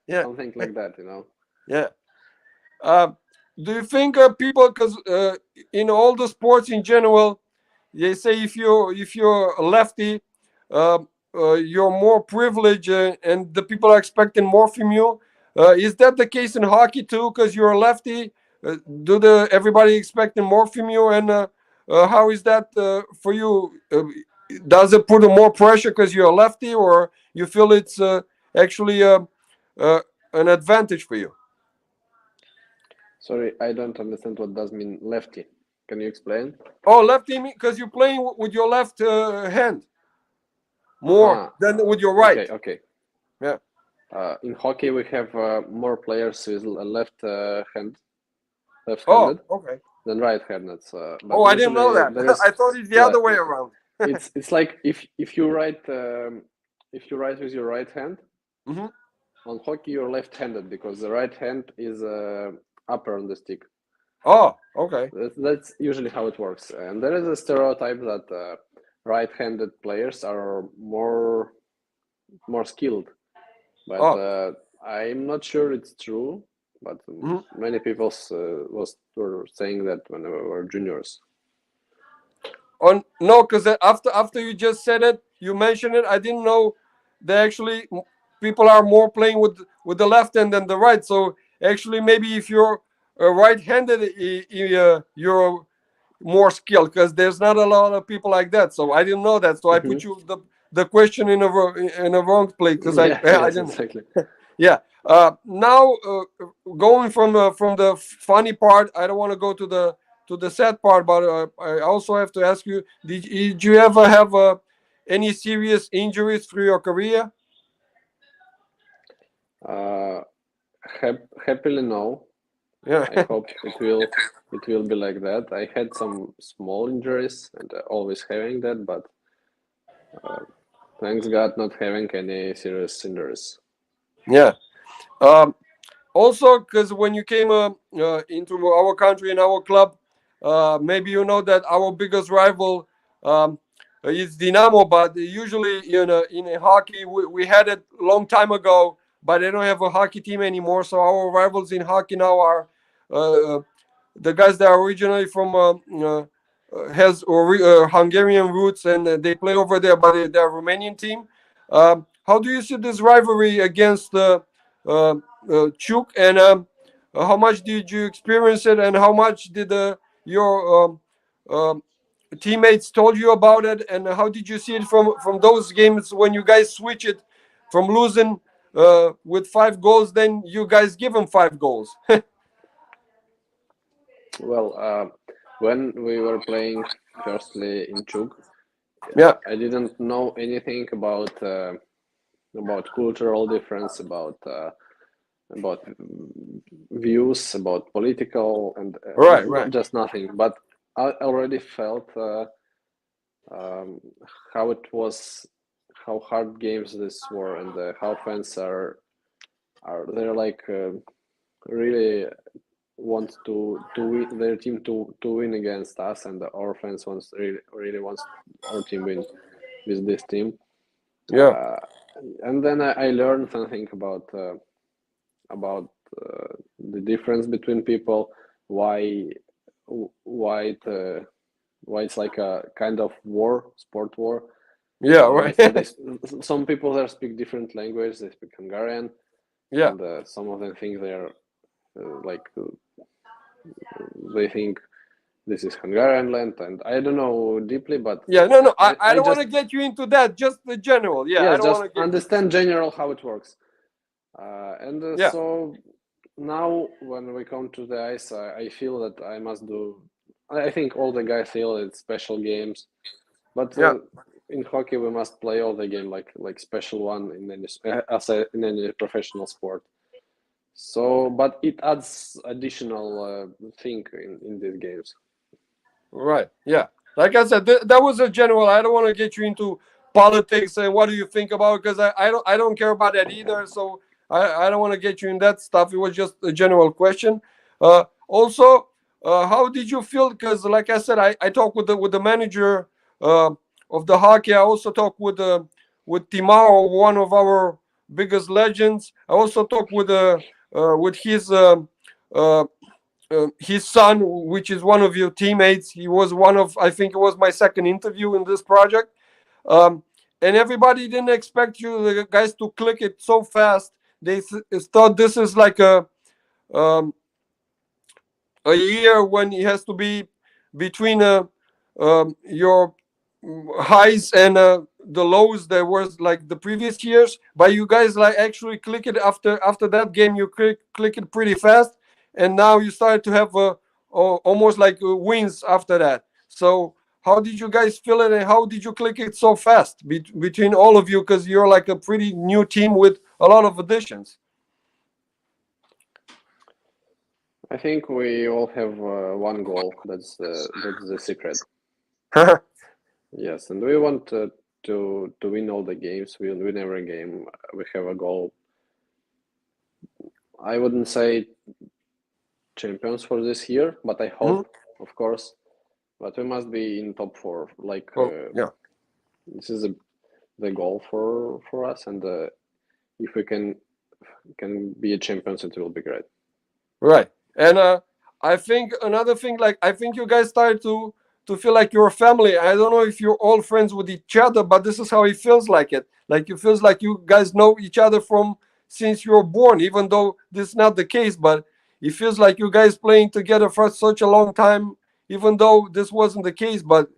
yeah, something like that. You know. yeah. Um, do you think people, because in all the sports in general, they say if you're a lefty, you're more privileged, and the people are expecting more from you. Is that the case in hockey too? Because you're a lefty, do the everybody expecting more from you? And how is that for you? Does it put more pressure because you're a lefty, or you feel it's actually uh, an advantage for you? Sorry, I don't understand what does mean lefty. Can you explain? Oh, lefty, because you're playing with your left hand more Aha. than with your right. Okay, okay. Yeah. In hockey, we have more players with a Oh, left-handed okay. than right-handed. But Oh, I didn't know usually that. there is, I thought it's the yeah, other way around. it's like if you write with your right hand Hmm. on hockey, you're left-handed because the right hand is upper on the stick. Oh, okay. That's usually how it works. And there is a stereotype that right-handed players are more skilled. But Oh, I'm not sure it's true. But mhm. many people were saying that when they were juniors. On no, because after you just said it, you mentioned it. I didn't know that actually people are more playing the left hand and the right. So actually, maybe if you're right-handed, you're more skilled, because there's not a lot of people like that. So I didn't know that. So I Hmm. put you the question in a wrong place, because I Yeah, I yes, didn't. exactly. Yeah. Now, going from the funny part, I don't want to go to the sad part, but I also have to ask you: did you ever have any serious injuries through your career? Uh, Happily, no. Yeah. I hope it will be like that. I had some small injuries and always having that, but thanks God not having any serious injuries. Yeah. Um, Also, because when you came into our country and our club, maybe you know that our biggest rival is Dinamo. But usually, in a hockey, we had it long time ago, but they don't have a hockey team anymore. So our rivals in hockey now are uh, the guys that are originally from Hungarian roots, and they play over there, but they're a Romanian team. How do you see this rivalry against Chuk, and how much did you experience it, and how much did your um, teammates told you about it, and how did you see it from those games when you guys switch it from losing with 5 goals, then you guys give them 5 goals? Well, when we were playing firstly in Chuk, Yeah, I didn't know anything about cultural difference, about views, about political, and right, right. just nothing. But I already felt um, how it was, how hard games this were, and how fans are they're like really want to win their team to win against us, and our fans really wants our team win with this team. Yeah, Uh, and then I learned something about the difference between people, why why it why it's like a kind of war, sport war. yeah, They say right. some people there speak different language. They speak Hungarian, Yeah, and some of them think they're like they think this is Hungarian land, and I don't know deeply, but yeah. No, no. I I don't want just to get you into that. Just the general. Yeah, I yes don't just want to get. understand general how it works. And Yeah, so now when we come to the ice, I feel that I must do. I think all the guys feel it's special games, but yeah. in hockey we must play all the game like special one in any in any professional sport. So, but it adds additional thing in these games. Right. Yeah. Like I said, that was a general. I don't want to get you into politics and what do you think about, because I don't care about that either. So I don't want to get you in that stuff. It was just a general question. Also, how did you feel? Because like I said, I talked with the manager uh, of the hockey. I also talked with Timao, one of our biggest legends. I also talked with his son, which is one of your teammates. He was one of, I think it was my second interview in this project. Um, and everybody didn't expect you the guys to click it so fast. They thought this is like um, a year when it has to be between your highs and the lows that was like the previous years. But you guys like actually click it after that game. You click it pretty fast, and now you started to have almost like wins after that. So how did you guys feel it, and how did you click it so fast between all of you? Because you're like a pretty new team with a lot of additions. I think we all have one goal. That's the secret. Yes, and we want to win all the games. We win every game. We have a goal. I wouldn't say champions for this year, but I Mhm. hope, of course. But we must be in top four. Like Oh yeah. this is the goal for us, and if we can be a champions, it will be great. Right. And I think another thing, like I think you guys started to feel like you're a family. I don't know if you're all friends with each other, but this is how it feels like it. Like it feels like you guys know each other from since you were born, even though this is not the case. But it feels like you guys playing together for such a long time, even though this wasn't the case. But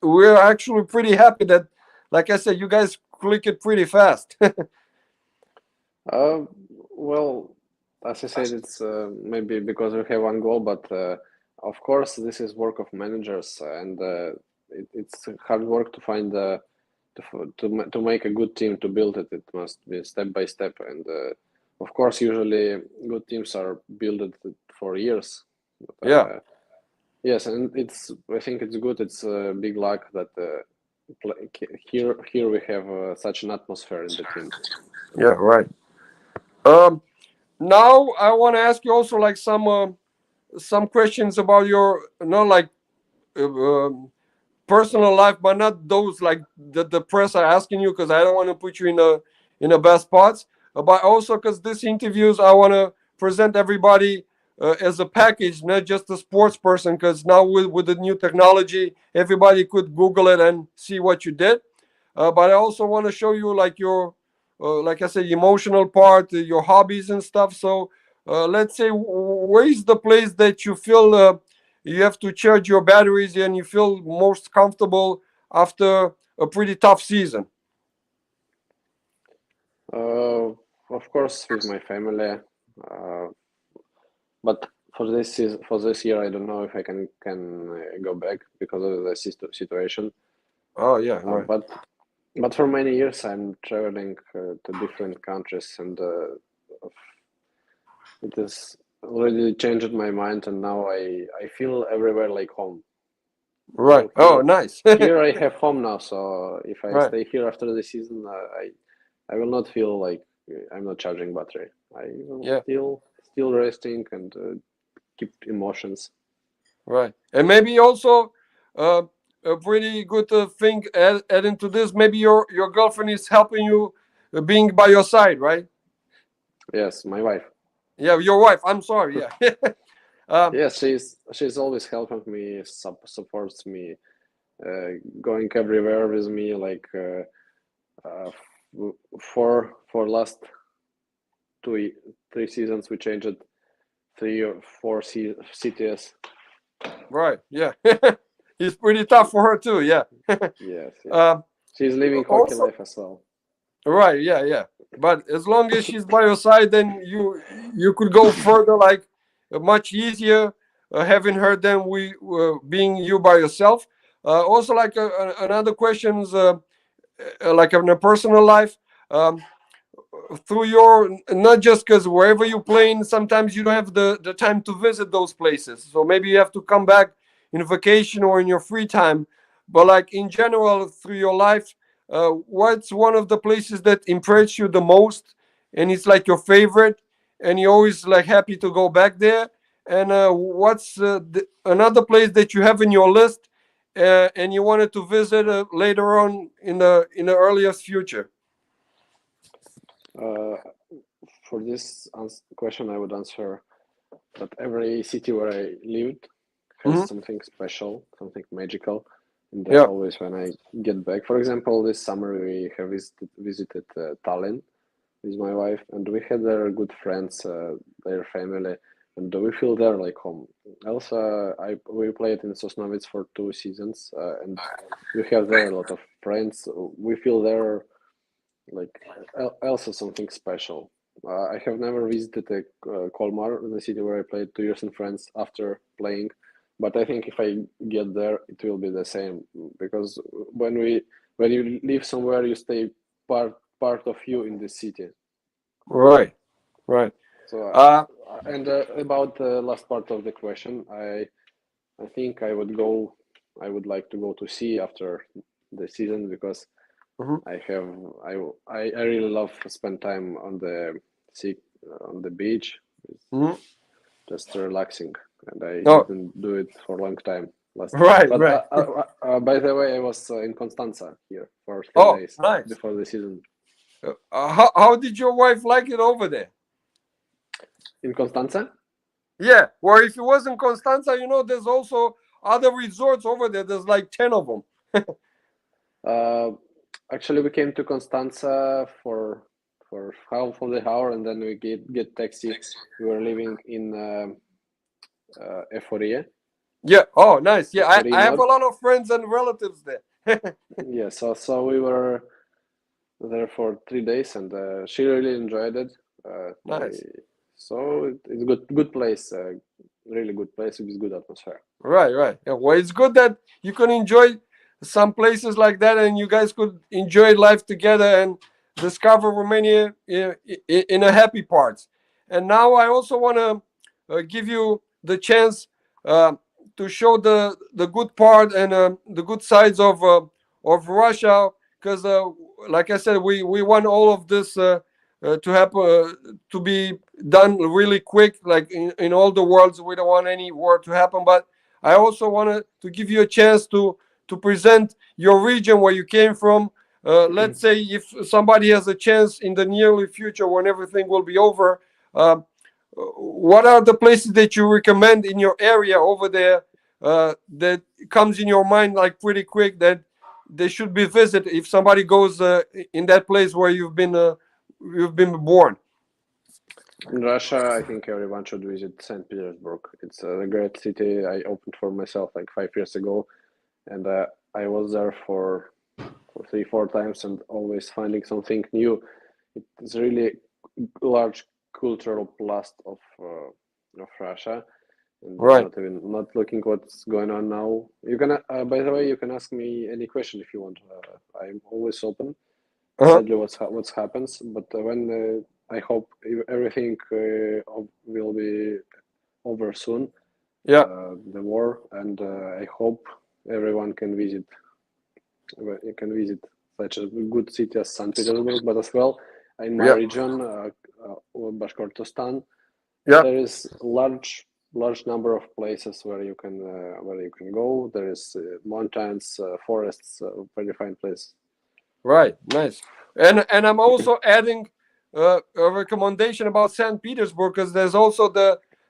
we're actually pretty happy that, like I said, you guys click it pretty fast. Uh, well, as I said, it's maybe because we have one goal, but of course, this is work of managers, and it's hard work to find to make a good team to build it. It must be step by step, and of course, usually good teams are built for years. But, Yeah, yes, and it's I think it's good. It's big luck that here we have such an atmosphere in the team. yeah, right. Um, Now I want to ask you also like some questions about your, not like uh, um, personal life, but not those like the press are asking you, because I don't want to put you in a bad spots. But also because this interviews, I want to present everybody as a package, not just a sports person. Because now with the new technology, everybody could Google it and see what you did. But I also want to show you like your, like I said, emotional part, your hobbies and stuff. So let's say, where is the place that you feel you have to charge your batteries and you feel most comfortable after a pretty tough season? Uh, of course, with my family, but for this year, I don't know if I can go back because of the situation. Oh yeah, Uh, right, but but for many years, I'm traveling to different countries, and it has already changed my mind, and now I feel everywhere like home. right. So Oh, nice. here I have home now. So if I Right. stay here after the season, I will not feel like I'm not charging battery. I will Yeah. still resting and keep emotions. Right. And maybe also uh, a pretty good thing adding to this. Maybe your girlfriend is helping you, being by your side, right? Yes, my wife. Yeah, your wife. I'm sorry. Yeah. um, Yes, she's always helping me, supports me, going everywhere with me. Like for last 3 seasons, we changed 3 or 4 cities. right. Yeah. It's pretty tough for her too. Yeah. Yes, yes. um, She's living hockey Also, life as well. right. Yeah. Yeah. But as long as she's by your side, then you could go further, like much easier having her than we being you by yourself. Also, like another questions, like in a personal life. Um, Through your, not just because wherever you're playing, sometimes you don't have the time to visit those places, so maybe you have to come back in vacation or in your free time. But like in general through your life, what's one of the places that impressed you the most, and it's like your favorite, and you're always like happy to go back there? And what's another place that you have in your list, and you wanted to visit later on in the earliest future? Uh, for this question, I would answer that every city where I lived has Hmm. something special, something magical, and Yeah. always when I get back. For example, this summer we have visited Tallinn with my wife, and we had their good friends, their family, and we feel there like home. Also, we played in Sosnovitz for 2 seasons, and we have there a lot of friends. We feel there like also something special. I have never visited Colmar, the city where I played 2 years in France after playing, but I think if I get there, it will be the same because when you live somewhere, you stay part of you in the city. Right. Right. So Uh, and about the last part of the question, I think I would like to go to sea after the season because mhm. I have I really love to spend time on the sea on the beach. It's Mhm. just relaxing, and I No. didn't do it for a long time last year. Right. But Right. by the way, I was in Constanza here for three Oh, days nice. before the season. How did your wife like it over there? In Constanza, Yeah. Well, if it wasn't Constanza, there's also other resorts over there. There's like 10 of them. uh, actually, we came to Constanza for for half of the hour, and then we get taxi. We were living in Eforia. Yeah. Oh, nice. Yeah, I have a North. lot of friends and relatives there. Yeah, so we were there for 3 days, and she really enjoyed it. Nice. So it's good place, really good place with good atmosphere. Right, right. Yeah, well, it's good that you can enjoy some places like that, and you guys could enjoy life together and discover Romania in a happy part. And now I also want to give you the chance uh, to show the good part and the good sides of Russia, because like I said, we want all of this to happen, to be done really quick, like in all the worlds. We don't want any war to happen, but I also wanted to give you a chance to present your region where you came from. Let's say if somebody has a chance in the nearly future when everything will be over, what are the places that you recommend in your area over there that comes in your mind like pretty quick that they should be visited if somebody goes in that place where you've been born? In Russia, I think everyone should visit St. Petersburg. It's a great city. I opened for myself like 5 years ago, and I was there for 3, 4 times, and always finding something new. It's really large cultural plus of Russia, and Right. not looking what's going on now. You can, by the way, you can ask me any question if you want. I'm always open. Uh-huh. Sadly, what's happens, but when I hope everything will be over soon, Yeah. the war, and I hope everyone can visit. You can visit such a good city as St. Petersburg, but as well in my Yeah. region, Bashkortostan, Yeah. there is large number of places where you can go. There is mountains, forests, very fine place. Right, nice. And I'm also adding a recommendation about St. Petersburg because there's also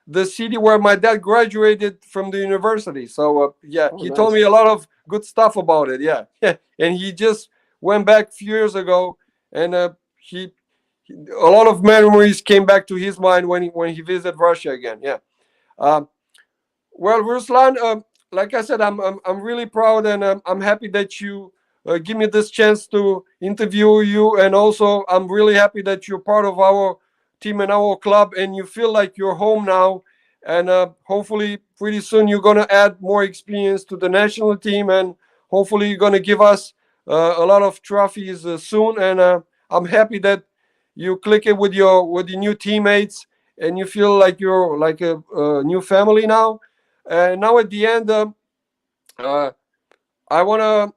the city where my dad graduated from the university. So yeah, Oh, he told nice. me a lot of good stuff about it. Yeah, and he just went back a few years ago, and a lot of memories came back to his mind when he visited Russia again. Yeah. Um, well, Ruslan, like I said, I'm really proud and I'm happy that you give me this chance to interview you, and also I'm really happy that you're part of our team and our club, and you feel like you're home now. And hopefully, pretty soon you're gonna add more experience to the national team, and hopefully you're gonna give us a lot of trophies soon. And I'm happy that you click it with your new teammates, and you feel like you're like a new family now. Now at the end, uh, I wanna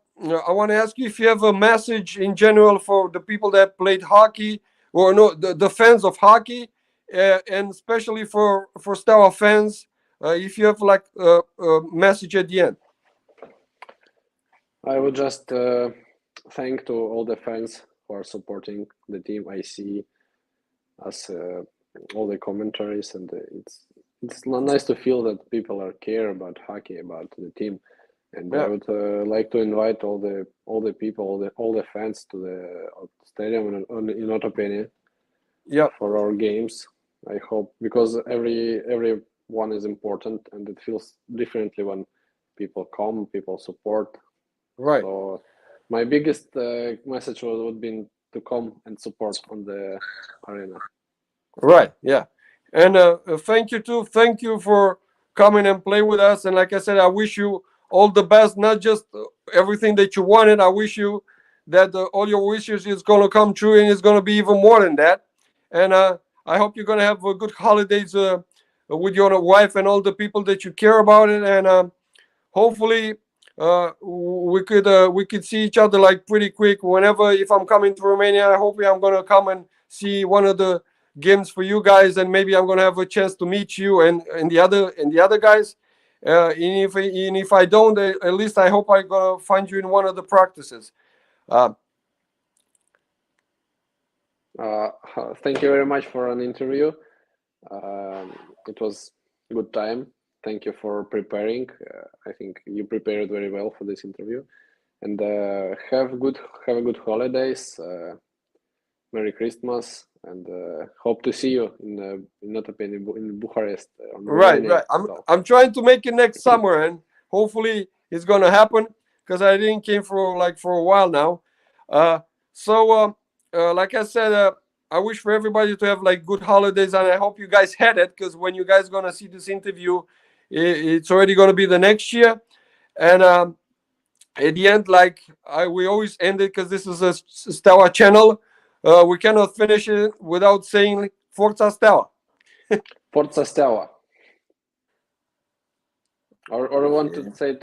ask you if you have a message in general for the people that played hockey, or no, the fans of hockey, and especially for Steaua fans. If you have like a message at the end. I would just thank to all the fans who are supporting the team. I see as all the commentaries, and it's nice to feel that people are care about hockey, about the team. And I Yeah, would like to invite all the people, all the fans to the stadium in Otopeni yeah, for our games. I hope, because every one is important, and it feels differently when people come, people support. right, So my biggest message would be to come and support on the arena. right, yeah. And thank you too. Thank you for coming and play with us. And like I said, I wish you all the best. Not just everything that you wanted. I wish you that all your wishes is gonna come true, and it's gonna be even more than that. And I hope you're gonna have good holidays with your wife and all the people that you care about it. And hopefully we could see each other like pretty quick whenever. If I'm coming to Romania, hopefully I'm gonna come and see one of the games for you guys, and maybe I'm gonna have a chance to meet you and the other guys. And if I don't, at least I hope I gonna find you in one of the practices. uh, Uh, Thank you very much for an interview. It was a good time. Thank you for preparing. I think you prepared very well for this interview. And have a good holidays. Merry Christmas, and hope to see you in in Bucharest on Right, Romania. right. I'm So, I'm trying to make it next summer, and hopefully it's gonna happen because I didn't came for a while now. Uh, like I said, I wish for everybody to have like good holidays, and I hope you guys had it because when you guys gonna see this interview, it's already gonna be the next year. And at the end, like we always end it because this is a Steaua channel. We cannot finish it without saying Forza Steaua. Forza Steaua. Or want to say